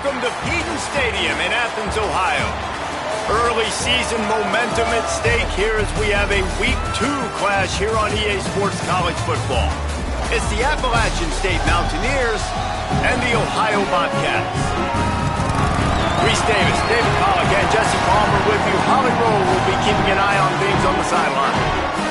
Welcome to Peden Stadium in Athens, Ohio. Early season momentum at stake here as we have a Week 2 clash here on EA Sports College Football. It's the Appalachian State Mountaineers and the Ohio Bobcats. Reese Davis, David Pollack, and Jesse Palmer with you. Holly Rowe will be keeping an eye on things on the sideline.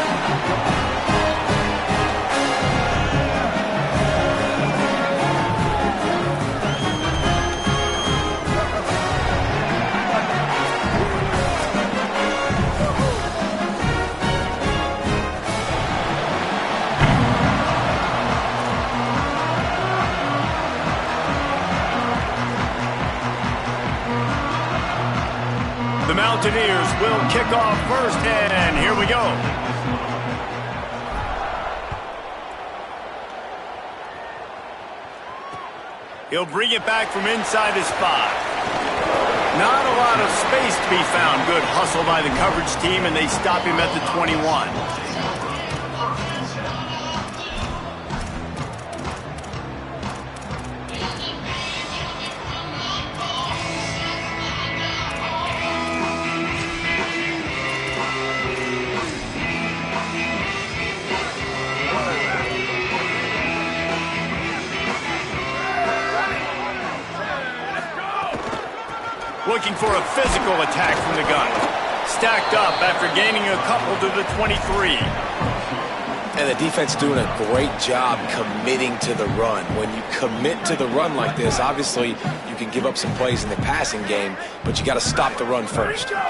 The Mountaineers will kick off first, and here we go. He'll bring it back from inside his 5. Not a lot of space to be found. Good hustle by the coverage team, and they stop him at the 21. Looking for a physical attack from the gun. Stacked up after gaining a couple to the 23. And the defense doing a great job committing to the run. When you commit to the run like this, obviously you can give up some plays in the passing game, but you got to stop the run first. Oh,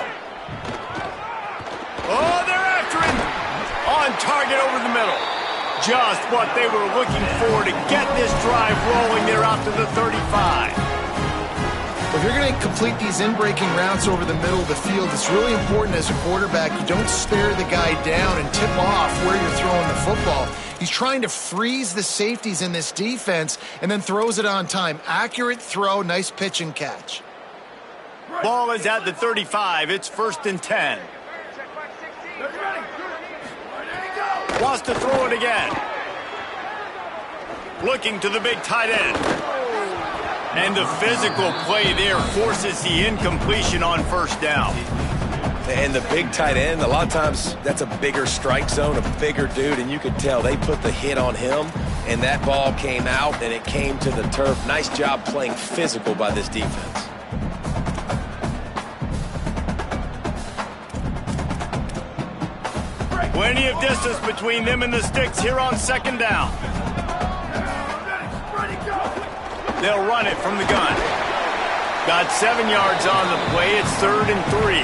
they're after him. On target over the middle. Just what they were looking for to get this drive rolling. They're out to the 35. If you're going to complete these in-breaking routes over the middle of the field, it's really important as a quarterback you don't stare the guy down and tip off where you're throwing the football. He's trying to freeze the safeties in this defense and then throws it on time. Accurate throw, nice pitch and catch. Ball is at the 35. It's 1st and 10. Wants to throw it again. Looking to the big tight end. And the physical play there forces the incompletion on 1st down. And the big tight end, a lot of times that's a bigger strike zone, a bigger dude, and you could tell they put the hit on him, and that ball came out, and it came to the turf. Nice job playing physical by this defense. Plenty of distance between them and the sticks here on 2nd down. They'll run it from the gun. Got 7 yards on the play. It's 3rd and 3.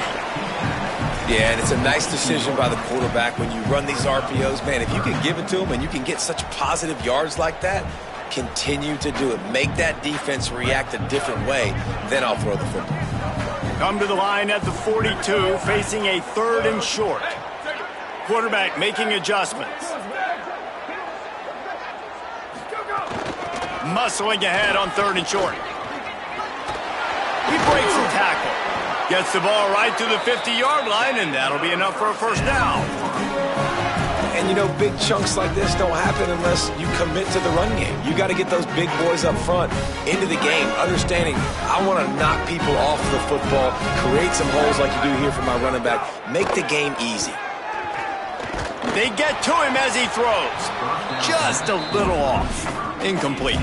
Yeah, and it's a nice decision by the quarterback when you run these RPOs. Man, if you can give it to them and you can get such positive yards like that, continue to do it. Make that defense react a different way, then I'll throw the football. Come to the line at the 42, facing a 3rd and short. Quarterback making adjustments. Muscling ahead on 3rd and short. He breaks the tackle. Gets the ball right to the 50-yard line, and that'll be enough for a 1st down. And, you know, big chunks like this don't happen unless you commit to the run game. You got to get those big boys up front into the game, understanding I want to knock people off the football, create some holes like you do here for my running back, make the game easy. They get to him as he throws. Just a little off. Incomplete.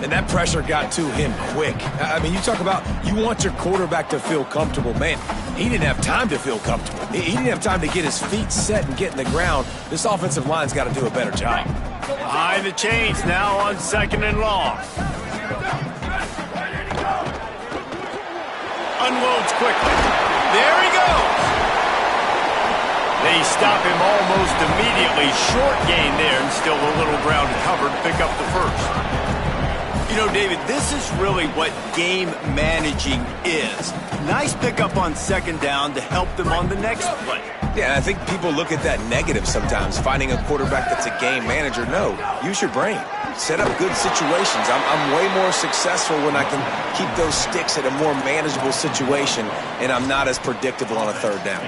And that pressure got to him quick. I mean, you talk about you want your quarterback to feel comfortable. Man, he didn't have time to feel comfortable. He didn't have time to get his feet set and get in the ground. This offensive line's got to do a better job. Behind the chains now on 2nd and long. Unloads quickly. There he goes. They stop him almost immediately. Short gain there, and still a little ground to cover to pick up the 1st. You know, David, this is really what game managing is. Nice pickup on 2nd down to help them on the next play. Yeah, I think people look at that negative sometimes, finding a quarterback that's a game manager. No, use your brain. Set up good situations. I'm way more successful when I can keep those sticks at a more manageable situation, and I'm not as predictable on a 3rd down.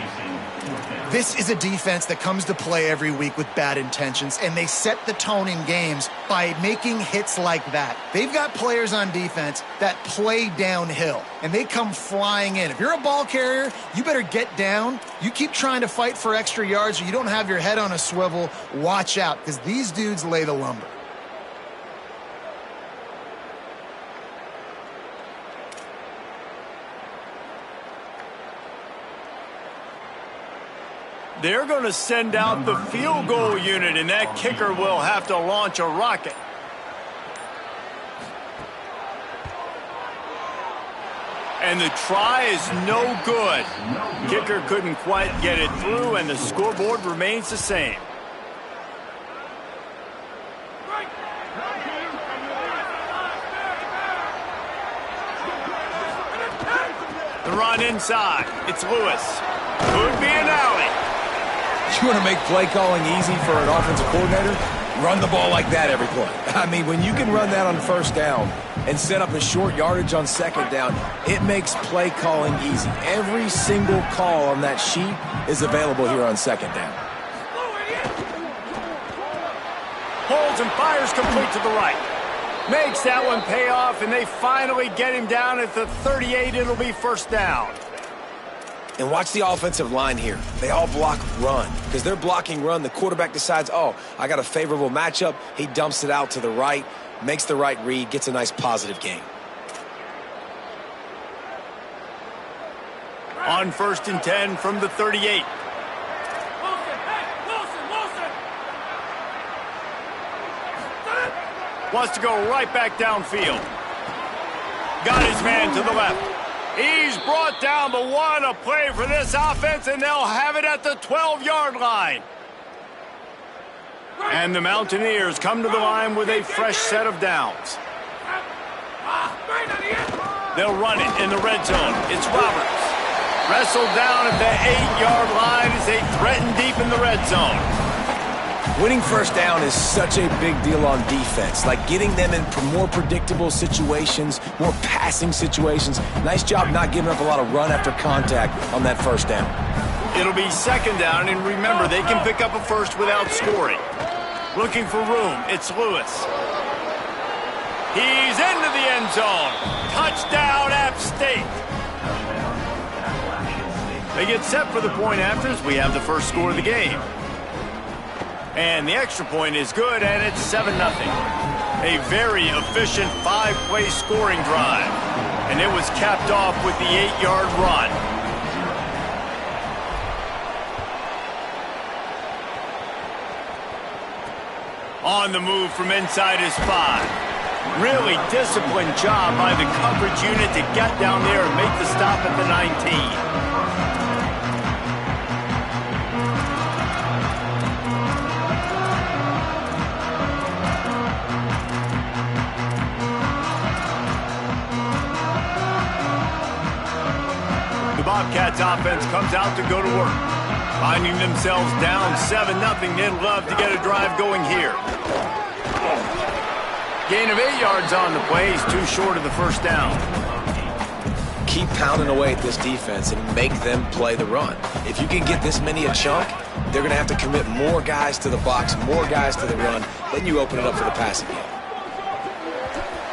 This is a defense that comes to play every week with bad intentions, and they set the tone in games by making hits like that. They've got players on defense that play downhill, and they come flying in. If you're a ball carrier, you better get down. You keep trying to fight for extra yards, or you don't have your head on a swivel. Watch out, because these dudes lay the lumber. They're going to send out the field goal unit, and that kicker will have to launch a rocket. And the try is no good. Kicker couldn't quite get it through, and the scoreboard remains the same. The run inside. It's Lewis. Could be an alley. You want to make play calling easy for an offensive coordinator? Run the ball like that every play. I mean, when you can run that on first down and set up a short yardage on second down, it makes play calling easy. Every single call on that sheet is available here on second down. Holds and fires complete to the right. Makes that one pay off, and they finally get him down at the 38. It'll be first down. And watch the offensive line here. They all block run. Because they're blocking run, the quarterback decides, oh, I got a favorable matchup. He dumps it out to the right, makes the right read, gets a nice positive gain. On 1st and 10 from the 38. Wants to go right back downfield. Got his man to the left. He's brought down, but what a play for this offense, and they'll have it at the 12-yard line. And the Mountaineers come to the line with a fresh set of downs. They'll run it in the red zone. It's Roberts. Wrestled down at the 8-yard line as they threaten deep in the red zone. Winning first down is such a big deal on defense, like getting them in more predictable situations, more passing situations. Nice job not giving up a lot of run after contact on that first down. It'll be second down, and remember, they can pick up a first without scoring. Looking for room, it's Lewis. He's into the end zone. Touchdown, App State. They get set for the point after as we have the first score of the game. And the extra point is good, and it's 7-0. A very efficient 5-play scoring drive. And it was capped off with the 8-yard run. On the move from inside his 5. Really disciplined job by the coverage unit to get down there and make the stop at the 19. Bobcats offense comes out to go to work. Finding themselves down 7-0, they'd love to get a drive going here. Gain of 8 yards on the play. He's too short of the first down. Keep pounding away at this defense and make them play the run. If you can get this many a chunk, they're going to have to commit more guys to the box, more guys to the run. Then you open it up for the passing game.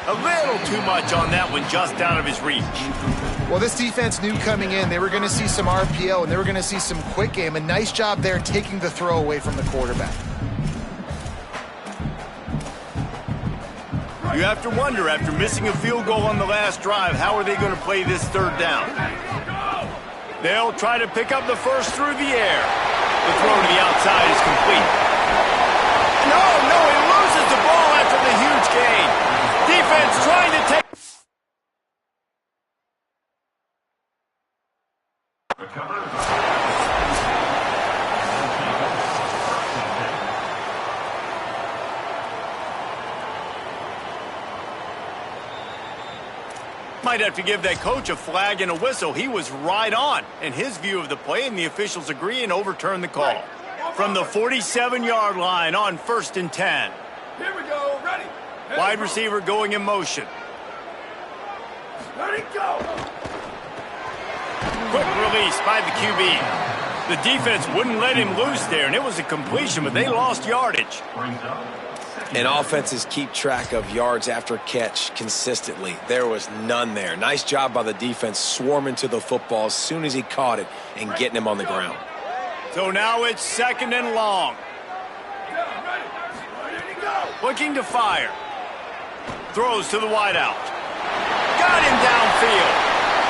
A little too much on that one, just out of his reach. Well, this defense knew coming in they were going to see some RPO and they were going to see some quick game. A nice job there taking the throw away from the quarterback. You have to wonder, after missing a field goal on the last drive, how are they going to play this third down? They'll try to pick up the first through the air. The throw to the outside is complete. No, he loses the ball after the huge gain. Defense trying to take... Might have to give that coach a flag and a whistle. He was right on in his view of the play, and the officials agree and overturn the call. From the 47-yard line on 1st and 10. Here we go, ready. Wide receiver going in motion. Let it go. Quick release by the QB. The defense wouldn't let him loose there, and it was a completion, but they lost yardage. And offenses keep track of yards after catch consistently. There was none there. Nice job by the defense swarming to the football as soon as he caught it and getting him on the ground. So now it's 2nd and long. Looking to fire. Throws to the wideout. Got him downfield.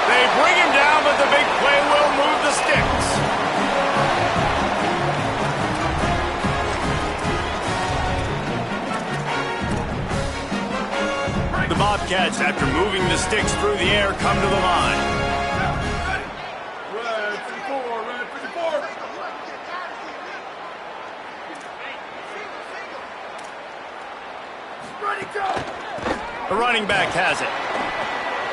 They bring him down, but the big play will move the sticks. The Bobcats, after moving the sticks through the air, come to the line. The running back has it.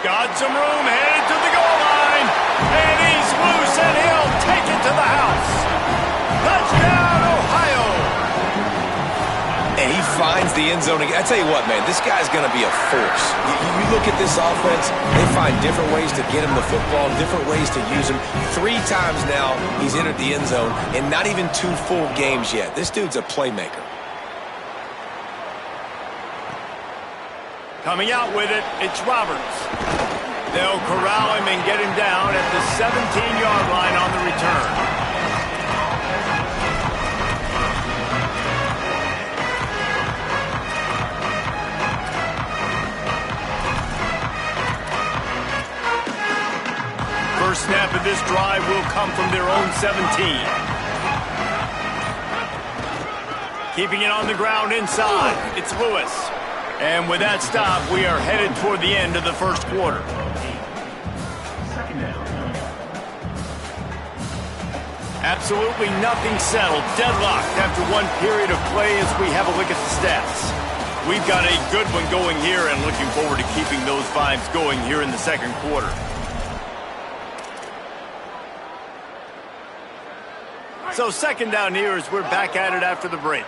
Got some room, headed to the goal line. And he's loose, and he'll take it to the house. Touchdown, Ohio! And he finds the end zone again. I tell you what, man, this guy's going to be a force. You look at this offense, they find different ways to get him the football, different ways to use him. 3 times now he's entered the end zone, and not even 2 full games yet. This dude's a playmaker. Coming out with it, it's Roberts. They'll corral him and get him down at the 17-yard line on the return. First snap of this drive will come from their own 17. Keeping it on the ground inside, it's Lewis. And with that stop, we are headed toward the end of the first quarter. Absolutely nothing settled. Deadlocked after one period of play as we have a look at the stats. We've got a good one going here and looking forward to keeping those vibes going here in the second quarter. So 2nd down here as we're back at it after the break.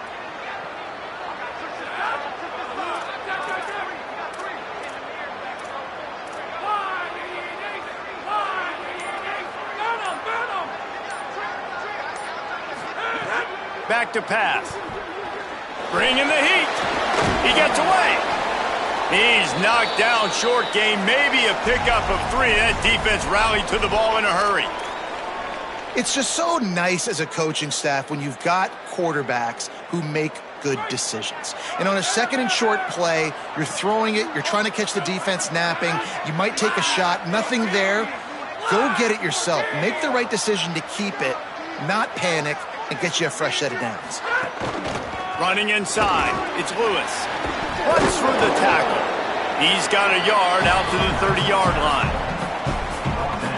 Back to pass. Bringing the heat. He gets away. He's knocked down short gain. Maybe a pickup of 3. That defense rallied to the ball in a hurry. It's just so nice as a coaching staff when you've got quarterbacks who make good decisions. And on a 2nd and short play, you're throwing it, you're trying to catch the defense napping, you might take a shot, nothing there. Go get it yourself. Make the right decision to keep it, not panic, and get you a fresh set of downs. Running inside, it's Lewis. Runs through the tackle. He's got a yard out to the 30-yard line.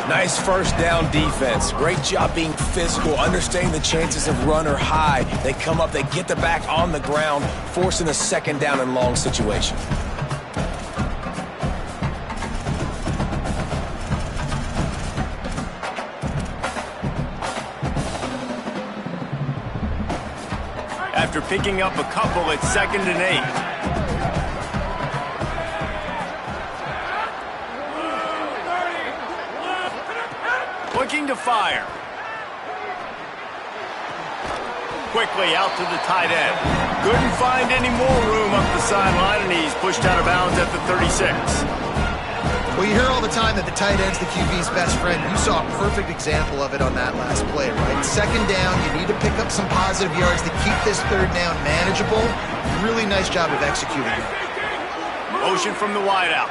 Nice first down defense. Great job being physical, understanding the chances of run are high. They come up, they get the back on the ground, forcing a 2nd down and long situation. After picking up a couple, it's 2nd and 8. Looking to fire. Quickly out to the tight end. Couldn't find any more room up the sideline, and he's pushed out of bounds at the 36. Well, you hear all the time that the tight end's the QB's best friend. You saw a perfect example of it on that last play, right? 2nd down, you need to pick up some positive yards to keep this 3rd down manageable. Really nice job of executing it. Motion from the wideout.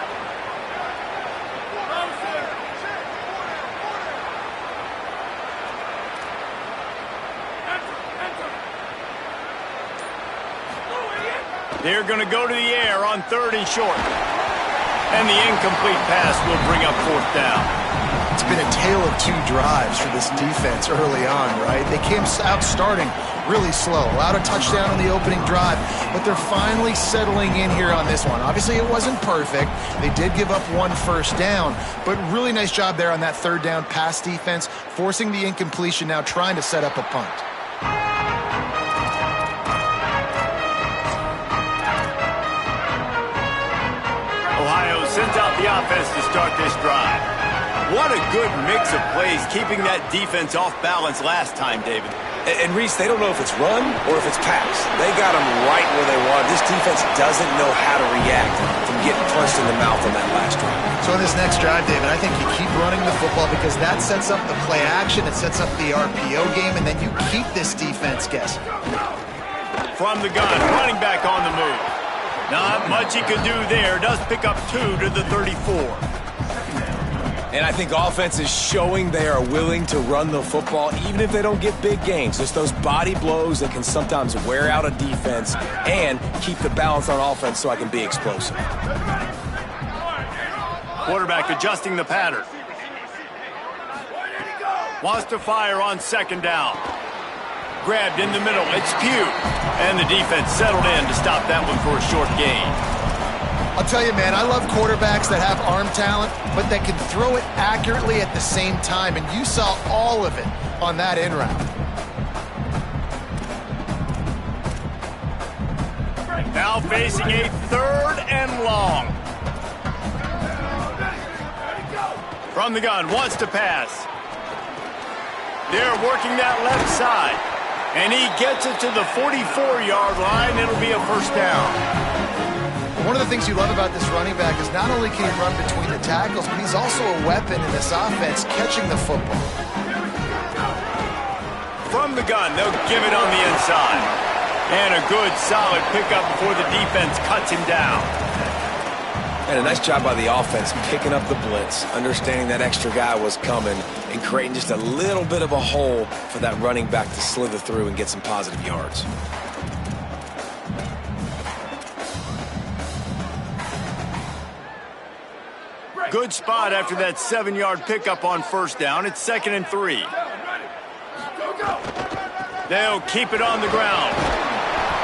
They're going to go to the air on 3rd and short. And the incomplete pass will bring up 4th down. It's been a tale of 2 drives for this defense early on, right? They came out starting really slow, allowed a touchdown on the opening drive, but they're finally settling in here on this one. Obviously, it wasn't perfect. They did give up 1 first down, but really nice job there on that 3rd down pass defense, forcing the incompletion, now trying to set up a punt. Ohio sends out the offense to start this drive. What a good mix of plays, keeping that defense off balance last time, David. And Reese, they don't know if it's run or if it's pass. They got them right where they want. This defense doesn't know how to react from getting punched in the mouth on that last drive. So in this next drive, David, I think you keep running the football because that sets up the play action, it sets up the RPO game, and then you keep this defense guessing. From the gun, running back on the move. Not much he could do there. Does pick up 2 to the 34. And I think offense is showing they are willing to run the football, even if they don't get big gains. Just those body blows that can sometimes wear out a defense and keep the balance on offense so I can be explosive. Quarterback adjusting the pattern. Wants to fire on second down. Grabbed in the middle. It's Pugh. And the defense settled in to stop that one for a short gain. I'll tell you, man, I love quarterbacks that have arm talent, but that can throw it accurately at the same time, and you saw all of it on that in route. Now facing a 3rd and long. From the gun, wants to pass. They're working that left side, and he gets it to the 44-yard line. It'll be a first down. One of the things you love about this running back is not only can he run between the tackles, but he's also a weapon in this offense, catching the football. From the gun, they'll give it on the inside. And a good, solid pickup before the defense cuts him down. And a nice job by the offense picking up the blitz, understanding that extra guy was coming, and creating just a little bit of a hole for that running back to slither through and get some positive yards. Good spot after that 7-yard pickup on first down. It's 2nd and 3. They'll keep it on the ground.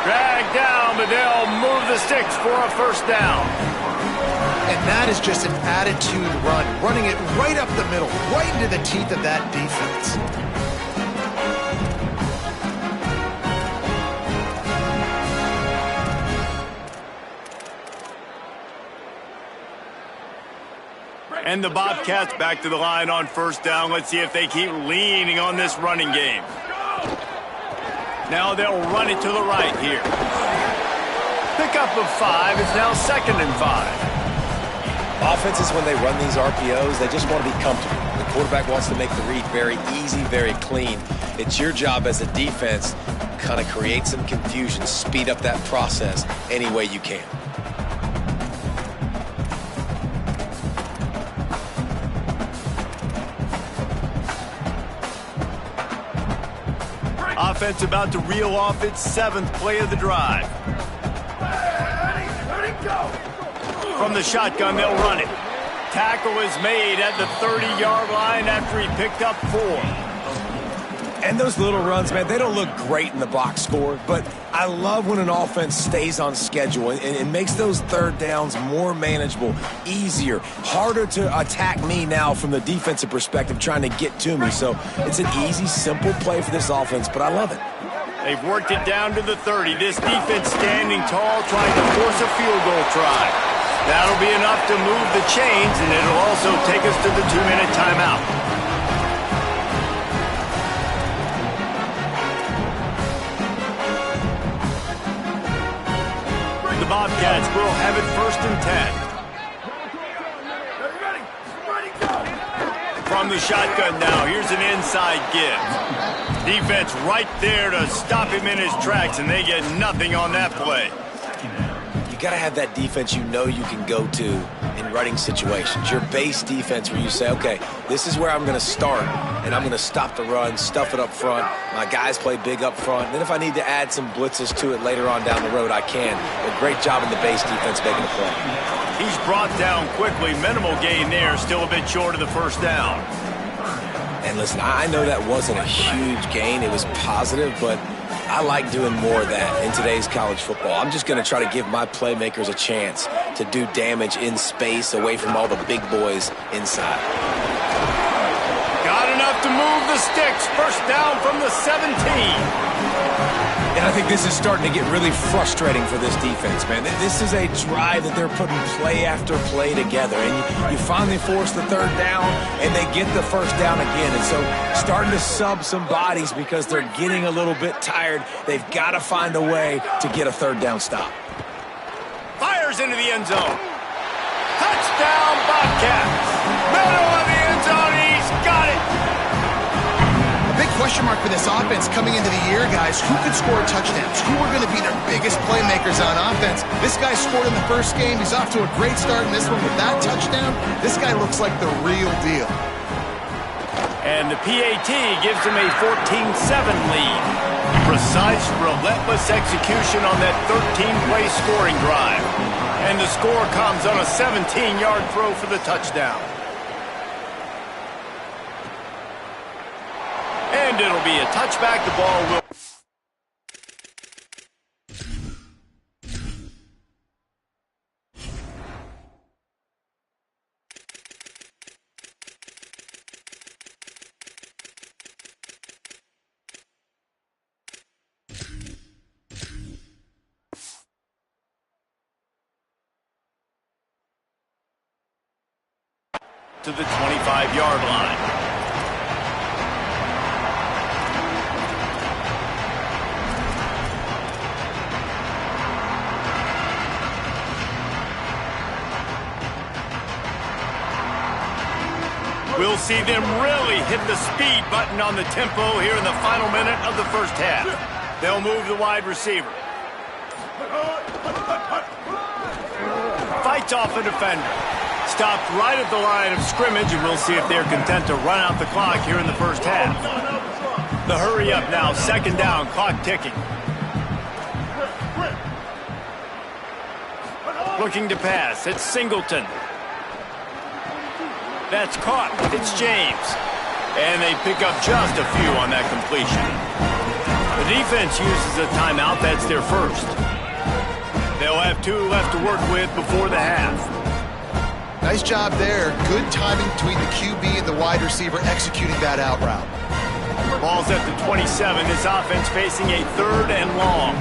Dragged down, but they'll move the sticks for a first down. And that is just an attitude run, running it right up the middle, right into the teeth of that defense. And the Bobcats back to the line on first down. Let's see if they keep leaning on this running game. Now they'll run it to the right here. Pickup of 5 is now 2nd and 5. Offenses, when they run these RPOs, they just want to be comfortable. The quarterback wants to make the read very easy, very clean. It's your job as a defense to kind of create some confusion, speed up that process any way you can. Offense about to reel off its 7th play of the drive. From the shotgun, they'll run it. Tackle is made at the 30-yard line after he picked up 4. And those little runs, man, they don't look great in the box score, but I love when an offense stays on schedule and makes those third downs more manageable, easier, harder to attack me now from the defensive perspective trying to get to me. So it's an easy, simple play for this offense, but I love it. They've worked it down to the 30. This defense standing tall, trying to force a field goal try. That'll be enough to move the chains, and it'll also take us to the 2-minute timeout. Bobcats will have it 1st and 10. From the shotgun now, here's an inside give. Defense right there to stop him in his tracks, and they get nothing on that play. You got to have that defense you know you can go to in running situations. Your base defense where you say, okay, this is where I'm going to start, and I'm going to stop the run, stuff it up front. My guys play big up front. And then if I need to add some blitzes to it later on down the road, I can. But great job in the base defense making a play. He's brought down quickly. Minimal gain there, still a bit short of the first down. And listen, I know that wasn't a huge gain. It was positive, but I like doing more of that in today's college football. I'm just going to try to give my playmakers a chance to do damage in space away from all the big boys inside. Got enough to move the sticks. First down from the 17. And I think this is starting to get really frustrating for this defense, man. This is a drive that they're putting play after play together. And you finally force the third down, and they get the first down again. And so starting to sub some bodies because they're getting a little bit tired. They've got to find a way to get a third down stop. Fires into the end zone. Touchdown, Bobcats. Middle of the end zone. He's got it. Big question mark for this offense coming into the year, guys. Who could score touchdowns? Who are going to be their biggest playmakers on offense? This guy scored in the first game. He's off to a great start in this one with that touchdown. This guy looks like the real deal. And the PAT gives him a 14-7 lead. Precise, relentless execution on that 13-play scoring drive. And the score comes on a 17-yard throw for the touchdown. And it'll be a touchback. The ball will... to the 25-yard line. We'll see them really hit the speed button on the tempo here in the final minute of the first half. They'll move the wide receiver. Fights off a defender. Stopped right at the line of scrimmage, and we'll see if they're content to run out the clock here in the first half. The hurry up now, second down, clock ticking. Looking to pass, it's Singleton. That's caught, it's James. And they pick up just a few on that completion. The defense uses a timeout, that's their first. They'll have 2 left to work with before the half. Nice job there. Good timing between the QB and the wide receiver executing that out route. Ball's at the 27. This offense facing a 3rd and long.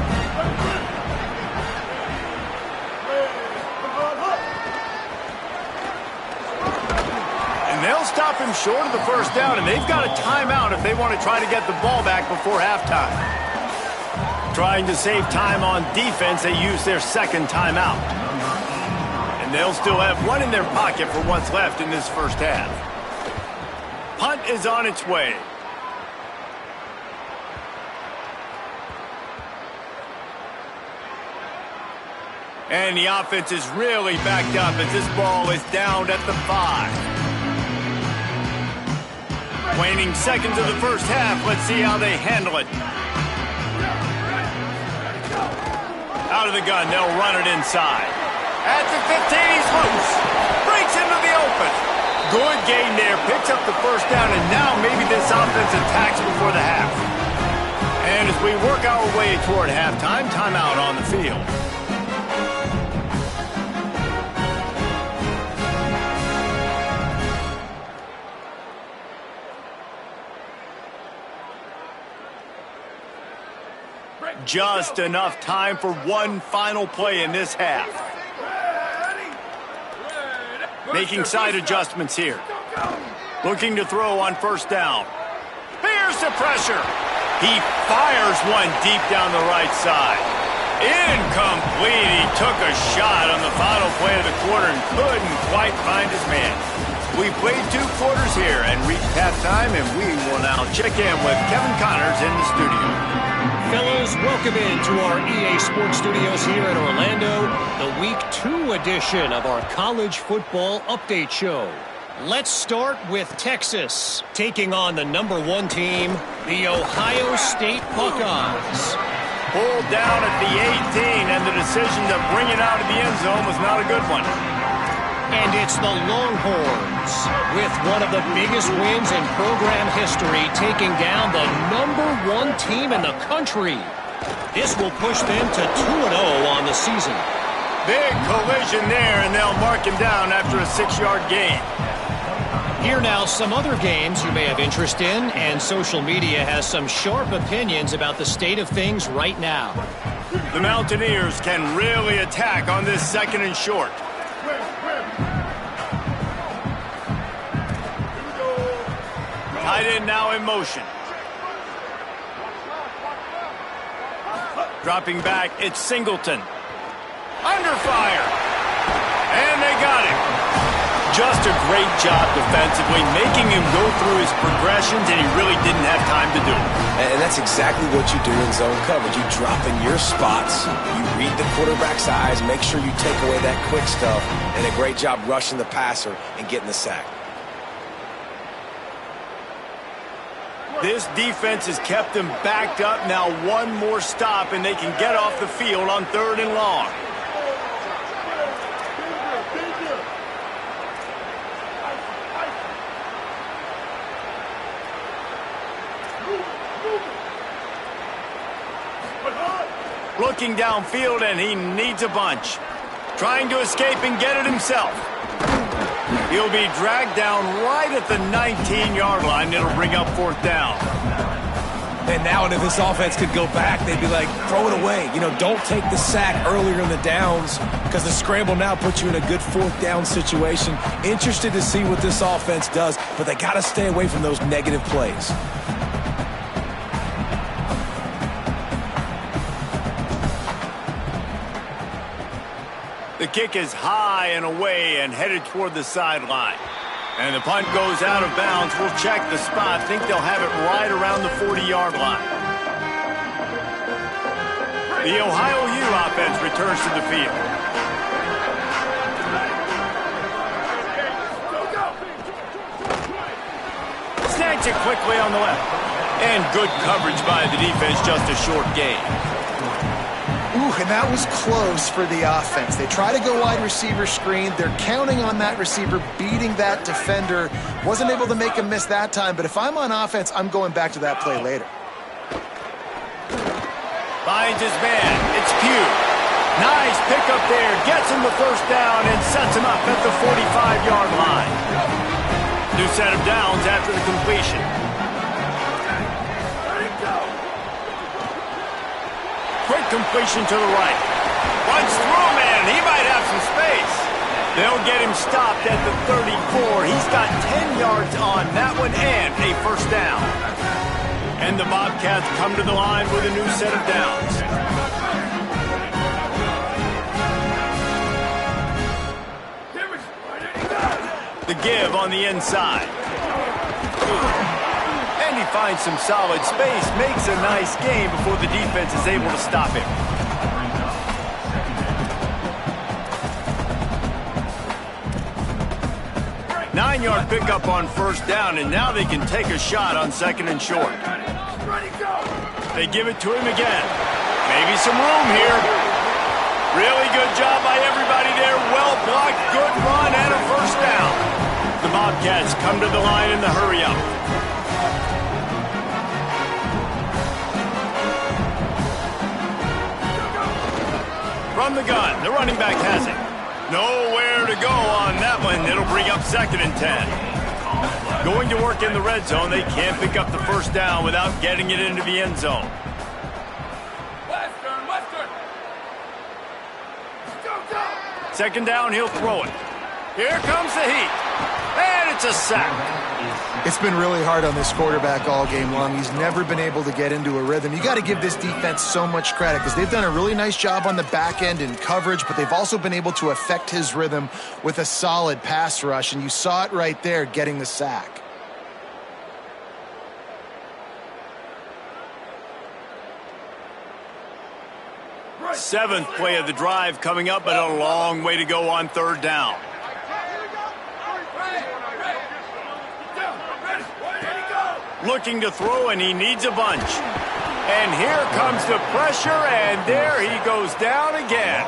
And they'll stop him short of the first down, and they've got a timeout if they want to try to get the ball back before halftime. Trying to save time on defense, they use their second timeout. And they'll still have one in their pocket for what's left in this first half. Punt is on its way. And the offense is really backed up as this ball is down at the 5. Waning seconds of the first half. Let's see how they handle it. Out of the gun, they'll run it inside. At the 15, he's loose. Breaks into the open. Good gain there. Picks up the first down, and now maybe this offense attacks before the half. And as we work our way toward halftime, timeout on the field. Just enough time for one final play in this half. Making side adjustments here. Looking to throw on first down. Here's the pressure. He fires one deep down the right side. Incomplete. He took a shot on the final play of the quarter and couldn't quite find his man. We played 2 quarters here and reached halftime, and we will now check in with Kevin Connors in the studio. Fellas, welcome into our EA Sports Studios here in Orlando, the Week 2 edition of our College Football Update Show. Let's start with Texas, taking on the #1 team, the Ohio State Buckeyes. Pulled down at the 18, and the decision to bring it out of the end zone was not a good one. And it's the Longhorns, with one of the biggest wins in program history, taking down the #1 team in the country. This will push them to 2-0 on the season. Big collision there, and they'll mark him down after a 6-yard gain. Here now, some other games you may have interest in, and social media has some sharp opinions about the state of things right now. The Mountaineers can really attack on this 2nd and short. Tight end now in motion. Dropping back, it's Singleton. Under fire. And they got him. Just a great job defensively, making him go through his progressions, and he really didn't have time to do it. And that's exactly what you do in zone coverage. You drop in your spots, you read the quarterback's eyes, make sure you take away that quick stuff, and a great job rushing the passer and getting the sack. This defense has kept them backed up. Now one more stop, and they can get off the field on 3rd and long. Looking downfield, and he needs a bunch. Trying to escape and get it himself. He'll be dragged down right at the 19-yard line. It'll bring up 4th down. And now if this offense could go back, they'd be like, throw it away. You know, don't take the sack earlier in the downs because the scramble now puts you in a good 4th down situation. Interested to see what this offense does, but they got to stay away from those negative plays. The kick is high and away and headed toward the sideline. And the punt goes out of bounds. We'll check the spot. Think they'll have it right around the 40-yard line. The Ohio U offense returns to the field. Snags it quickly on the left. And good coverage by the defense, just a short gain. Ooh, and that was close for the offense. They try to go wide receiver screen. They're counting on that receiver beating that defender. Wasn't able to make him miss that time, but if I'm on offense, I'm going back to that play later. Finds his man. It's Pugh. Nice pickup there. Gets him the 1st down and sets him up at the 45-yard line. New set of downs after the completion. Quick completion to the right. Runs through, man. He might have some space. They'll get him stopped at the 34. He's got 10 yards on that one and a 1st down. And the Bobcats come to the line with a new set of downs. The give on the inside. And he finds some solid space, makes a nice gain before the defense is able to stop him. Nine-yard pickup on 1st down, and now they can take a shot on 2nd and short. They give it to him again. Maybe some room here. Really good job by everybody there. Well blocked, good run, and a 1st down. The Bobcats come to the line in the hurry-up. From the gun, the running back has it. Nowhere to go on that one. It'll bring up 2nd and 10. Going to work in the red zone. They can't pick up the 1st down without getting it into the end zone. Western. 2nd down, he'll throw it. Here comes the heat. And it's a sack. It's been really hard on this quarterback all game long. He's never been able to get into a rhythm. You got to give this defense so much credit because they've done a really nice job on the back end in coverage, but they've also been able to affect his rhythm with a solid pass rush, and you saw it right there getting the sack. Seventh play of the drive coming up, but a long way to go on 3rd down. Looking to throw, and he needs a bunch. And here comes the pressure, and there he goes down again.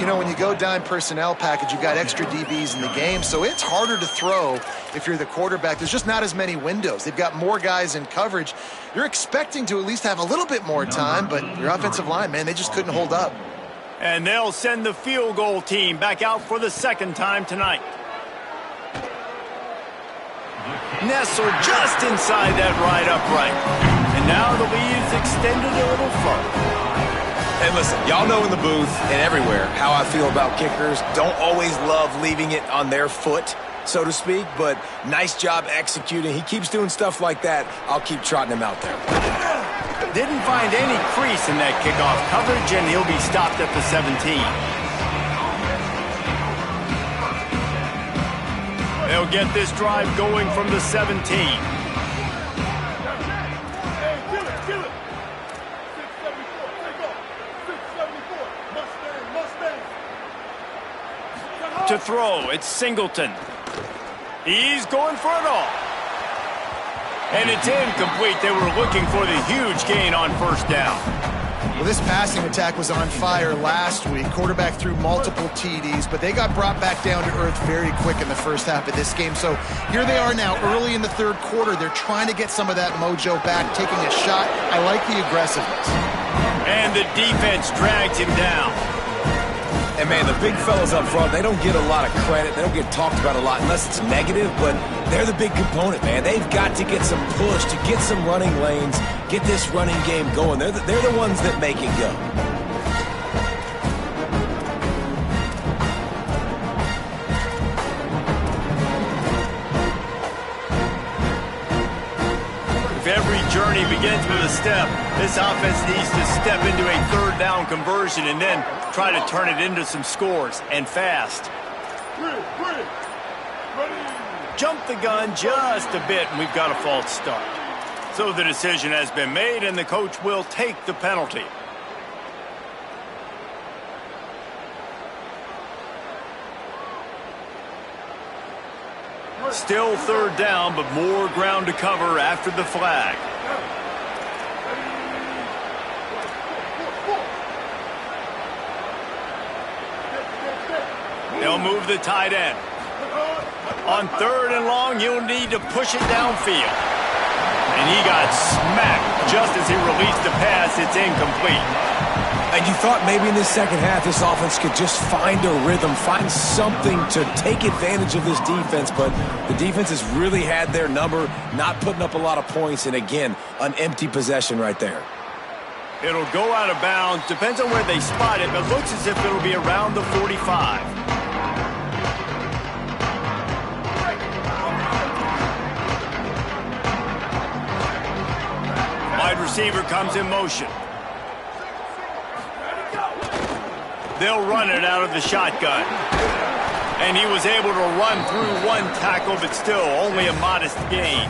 You know, when you go dime personnel package, you've got extra DBs in the game, so it's harder to throw if you're the quarterback. There's just not as many windows. They've got more guys in coverage. You're expecting to at least have a little bit more time, but your offensive line, man, they just couldn't hold up. And they'll send the field goal team back out for the 2nd time tonight. nestled just inside that right upright. And now the lead is extended a little further. Hey, listen, y'all know in the booth and everywhere how I feel about kickers. Don't always love leaving it on their foot, so to speak, but nice job executing. He keeps doing stuff like that. I'll keep trotting him out there. Didn't find any crease in that kickoff coverage, and he'll be stopped at the 17. They'll get this drive going from the 17. To throw, it's Singleton. He's going for it all. And it's incomplete. They were looking for the huge gain on first down. Well, this passing attack was on fire last week. Quarterback threw multiple TDs, but they got brought back down to earth very quick in the first half of this game. So here they are now, early in the third quarter. They're trying to get some of that mojo back, taking a shot. I like the aggressiveness. And the defense drags him down. And, man, the big fellas up front, they don't get a lot of credit. They don't get talked about a lot unless it's negative, but they're the big component, man. They've got to get some push, to get some running lanes, get this running game going. They're the ones that make it go. If every journey begins with a step, this offense needs to step into a third down conversion and then try to turn it into some scores, and fast. Jump the gun just a bit, and we've got a false start. So the decision has been made, and the coach will take the penalty. Still third down, but more ground to cover after the flag. They'll move the tight end. On third and long, you'll need to push it downfield. And he got smacked just as he released the pass. It's incomplete. And you thought maybe in the second half this offense could just find a rhythm, find something to take advantage of this defense, but the defense has really had their number, not putting up a lot of points, and again, an empty possession right there. It'll go out of bounds. Depends on where they spot it, but looks as if it'll be around the 45. Wide receiver comes in motion. They'll run it out of the shotgun. And he was able to run through one tackle, but still only a modest gain.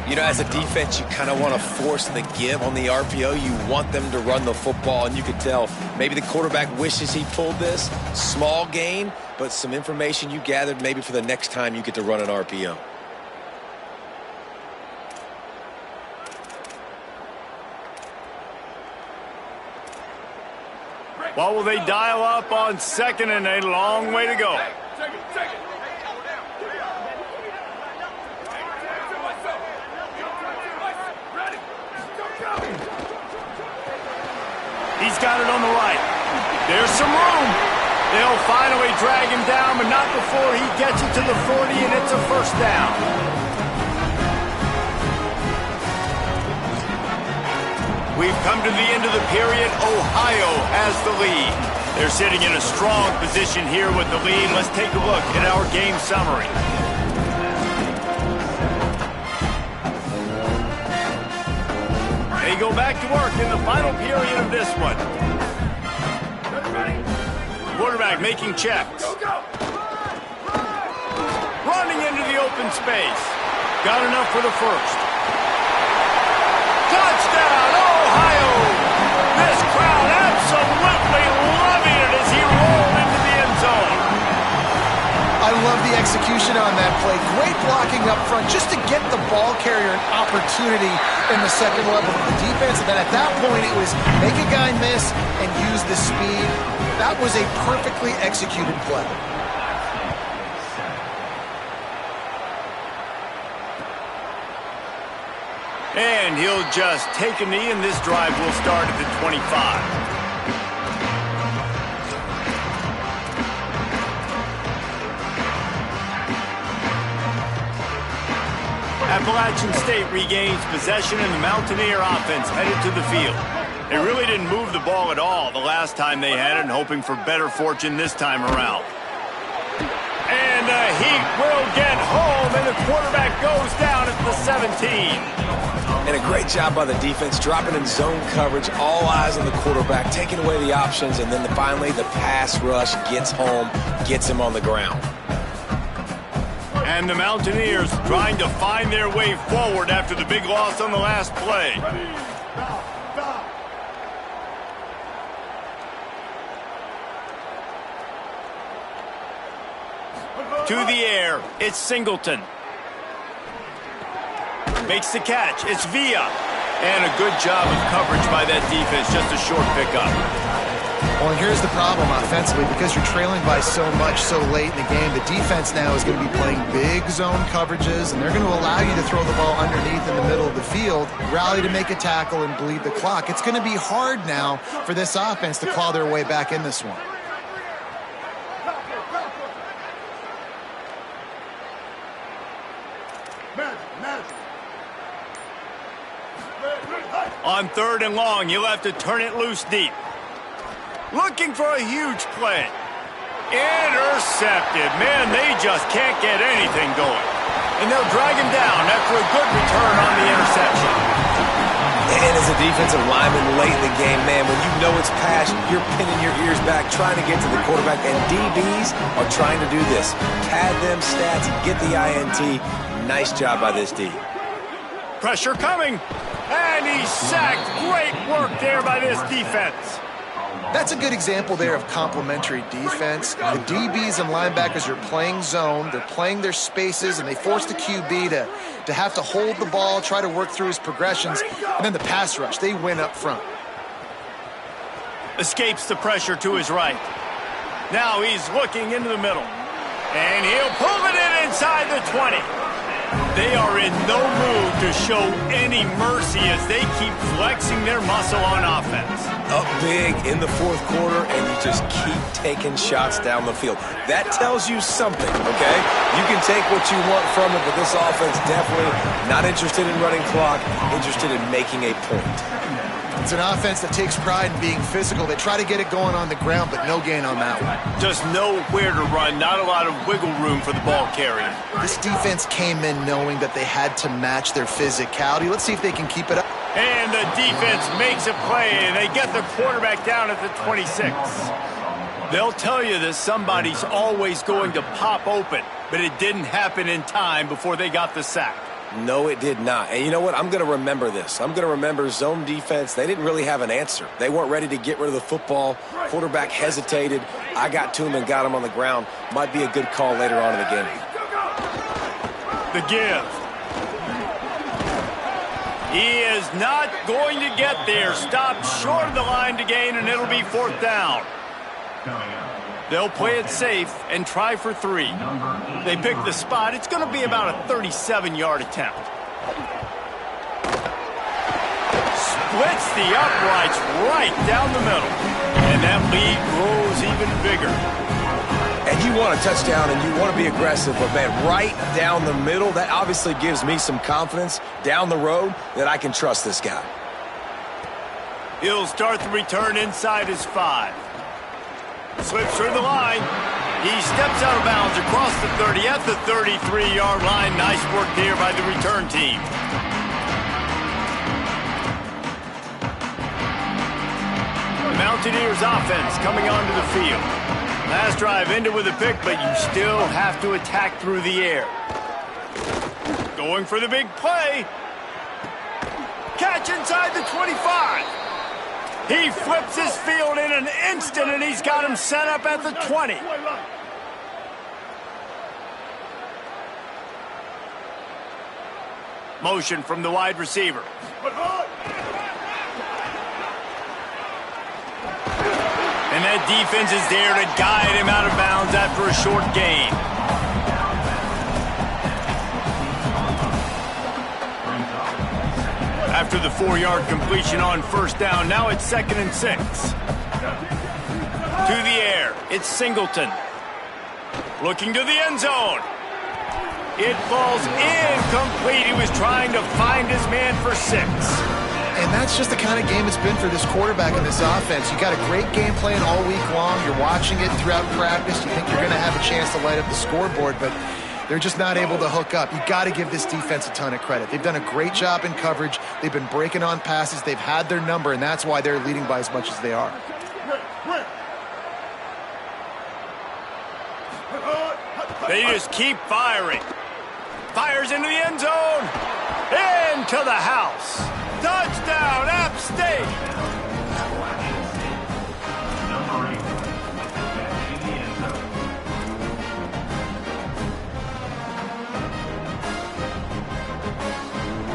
You know, as a defense, you kind of want to force the give on the RPO. You want them to run the football, and you could tell maybe the quarterback wishes he pulled this. Small gain, but some information you gathered maybe for the next time you get to run an RPO. What will they dial up on second, and a long way to go? He's got it on the right. There's some room. They'll finally drag him down, but not before he gets it to the 40, and it's a first down. We've come to the end of the period. Ohio has the lead. They're sitting in a strong position here with the lead. Let's take a look at our game summary. They go back to work in the final period of this one. Quarterback making checks. Running into the open space. Got enough for the first. Touchdown, Ohio! This crowd absolutely loving it as he rolled into the end zone. I love the execution on that play. Great blocking up front just to get the ball carrier an opportunity in the second level of the defense. And then at that point, it was make a guy miss and use the speed. That was a perfectly executed play. And he'll just take a knee, and this drive will start at the 25. Appalachian State regains possession and the Mountaineer offense headed to the field. They really didn't move the ball at all the last time they had it, hoping for better fortune this time around. And the Heat will get home, and the quarterback goes down at the 17. And a great job by the defense, dropping in zone coverage, all eyes on the quarterback, taking away the options, and then finally the pass rush gets home, gets him on the ground. And the Mountaineers trying to find their way forward after the big loss on the last play. To the air, it's Singleton. Makes the catch, it's Villa. And a good job of coverage by that defense, just a short pickup. Well, and here's the problem offensively. Because you're trailing by so much so late in the game, the defense now is going to be playing big zone coverages, and they're going to allow you to throw the ball underneath in the middle of the field, rally to make a tackle, and bleed the clock. It's going to be hard now for this offense to claw their way back in this one. On 3rd and long, you'll have to turn it loose deep. Looking for a huge play. Intercepted. Man, they just can't get anything going. And they'll drag him down after a good return on the interception. And as a defensive lineman late in the game, man, when you know it's past, you're pinning your ears back, trying to get to the quarterback. And DBs are trying to do this. Pad them stats, get the INT. Nice job by this D. Pressure coming. And he's sacked. Great work there by this defense. That's a good example there of complementary defense. The DBs and linebackers are playing zone, they're playing their spaces, and they force the QB to have to hold the ball, try to work through his progressions, and then the pass rush, they win up front. Escapes the pressure to his right. Now he's looking into the middle. And he'll pull it in inside the 20. They are in no mood to show any mercy as they keep flexing their muscle on offense. Up big in the 4th quarter, and you just keep taking shots down the field. That tells you something, okay? You can take what you want from it, but this offense definitely not interested in running clock, interested in making a point. It's an offense that takes pride in being physical. They try to get it going on the ground, but no gain on that one. Just nowhere to run, not a lot of wiggle room for the ball carrier. This defense came in knowing that they had to match their physicality. Let's see if they can keep it up. And the defense makes a play, and they get the quarterback down at the 26. They'll tell you that somebody's always going to pop open, but it didn't happen in time before they got the sack. No, it did not. And you know what? I'm going to remember this. I'm going to remember zone defense. They didn't really have an answer. They weren't ready to get rid of the football. Quarterback hesitated. I got to him and got him on the ground. Might be a good call later on in the game. The give. He is not going to get there. Stopped short of the line to gain, and it'll be 4th down. They'll play it safe and try for 3. They pick the spot. It's going to be about a 37-yard attempt. Splits the uprights right down the middle. And that lead grows even bigger. And you want a touchdown and you want to be aggressive, but man, right down the middle, that obviously gives me some confidence down the road that I can trust this guy. He'll start the return inside his 5. Slips through the line. He steps out of bounds across the 30 at the 33-yard line. Nice work there by the return team. The Mountaineers offense coming onto the field. Last drive ended with a pick, but you still have to attack through the air. Going for the big play. Catch inside the 25. He flips his field in an instant, and he's got him set up at the 20. Motion from the wide receiver. And that defense is there to guide him out of bounds after a short gain. After the 4-yard completion on 1st down, now it's 2nd and 6. To the air, it's Singleton. Looking to the end zone. It falls incomplete. He was trying to find his man for 6. And that's just the kind of game it's been for this quarterback in this offense. You got a great game plan all week long. You're watching it throughout practice. You think you're going to have a chance to light up the scoreboard, but they're just not able to hook up. You got to give this defense a ton of credit. They've done a great job in coverage. They've been breaking on passes. They've had their number, and that's why they're leading by as much as they are. They just keep firing. Fires into the end zone. Into the house. Touchdown, App State.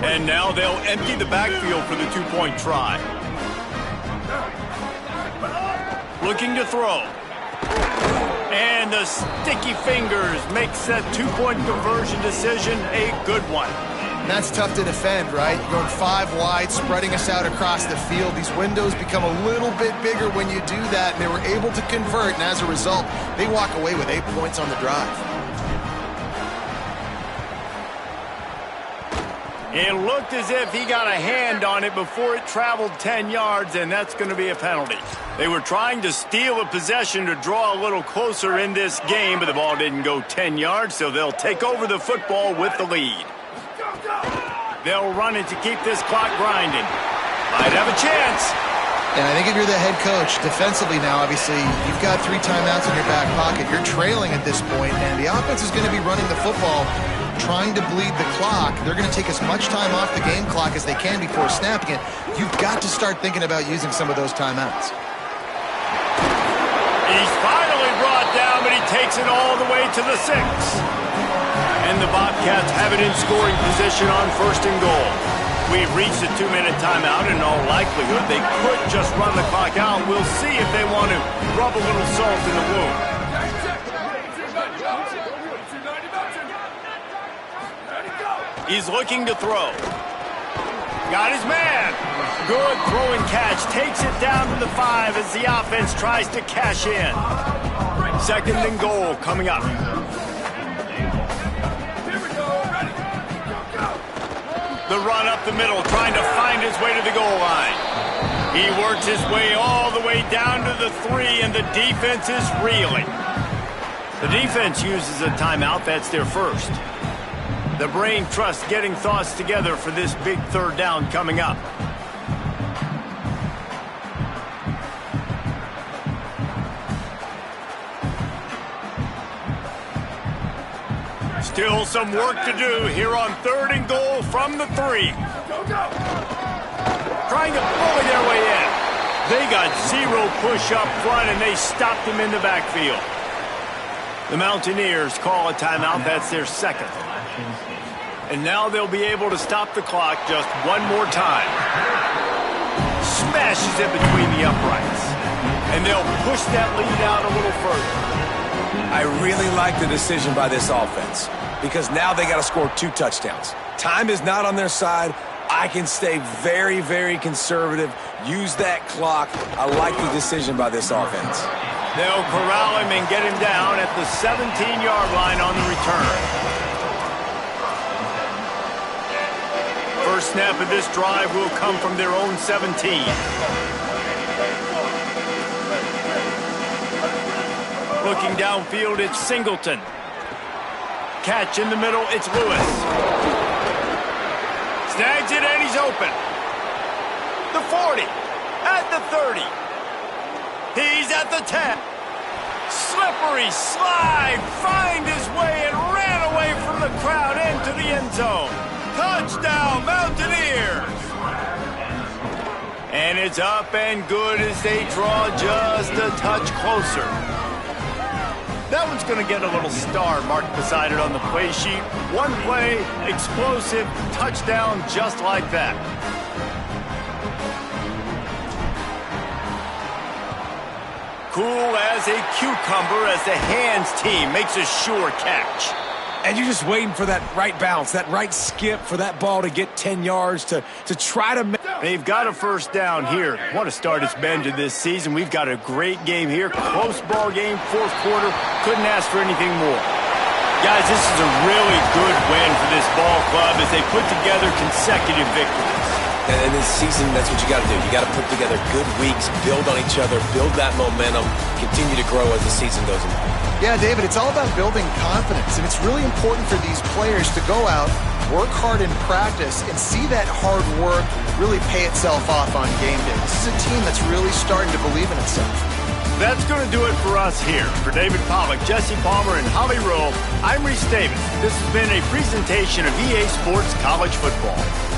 And now they'll empty the backfield for the 2-point try. Looking to throw. And the sticky fingers makes that 2-point conversion decision a good one. And that's tough to defend, right? You're going 5 wide, spreading us out across the field. These windows become a little bit bigger when you do that, and they were able to convert, and as a result, they walk away with 8 points on the drive. It looked as if he got a hand on it before it traveled 10 yards, and that's going to be a penalty. They were trying to steal a possession to draw a little closer in this game, but the ball didn't go 10 yards, so they'll take over the football with the lead. They'll run it to keep this clock grinding. Might have a chance. And I think if you're the head coach, defensively now, obviously, you've got 3 timeouts in your back pocket. You're trailing at this point, and the offense is going to be running the football, trying to bleed the clock. They're going to take as much time off the game clock as they can before snapping it. You've got to start thinking about using some of those timeouts. He's finally brought down, but he takes it all the way to the 6. And the Bobcats have it in scoring position on 1st and goal. We've reached a 2-minute timeout. In all likelihood, they could just run the clock out. We'll see if they want to rub a little salt in the wound. He's looking to throw. Got his man. Good throw and catch. Takes it down to the 5 as the offense tries to cash in. 2nd and goal coming up. The run up the middle, trying to find his way to the goal line. He works his way all the way down to the 3, and the defense is reeling. The defense uses a timeout. That's their first. The brain trust getting thoughts together for this big 3rd down coming up. Still some work to do here on 3rd and goal from the 3. Trying to bully their way in. They got 0 push up front, and they stopped him in the backfield. The Mountaineers call a timeout. That's their 2nd. And now they'll be able to stop the clock just one more time. Smashes it between the uprights. And they'll push that lead out a little further. I really like the decision by this offense because now they got to score 2 touchdowns. Time is not on their side. I can stay very, very conservative, use that clock. I like the decision by this offense. They'll corral him and get him down at the 17-yard line on the return. First snap of this drive will come from their own 17. Looking downfield, it's Singleton. Catch in the middle, it's Lewis. Snags it and he's open. The 40, at the 30. He's at the 10. Slippery slide, find his way and ran away from the crowd into the end zone. Touchdown, Mountaineers! And it's up and good as they draw just a touch closer. That one's going to get a little star marked beside it on the play sheet. One play, explosive, touchdown just like that. Cool as a cucumber as the hands team makes a sure catch. And you're just waiting for that right bounce, that right skip for that ball to get 10 yards to try to... They've got a first down here. What a start it's been to this season. We've got a great game here. Close ball game, 4th quarter. Couldn't ask for anything more. Guys, this is a really good win for this ball club as they put together consecutive victories. And this season, that's what you got to do. You got to put together good weeks, build on each other, build that momentum, continue to grow as the season goes on. Yeah, David, it's all about building confidence, and it's really important for these players to go out, work hard in practice, and see that hard work really pay itself off on game day. This is a team that's really starting to believe in itself. That's going to do it for us here. For David Pollack, Jesse Palmer, and Holly Rowe, I'm Reese Davis. This has been a presentation of EA Sports College Football.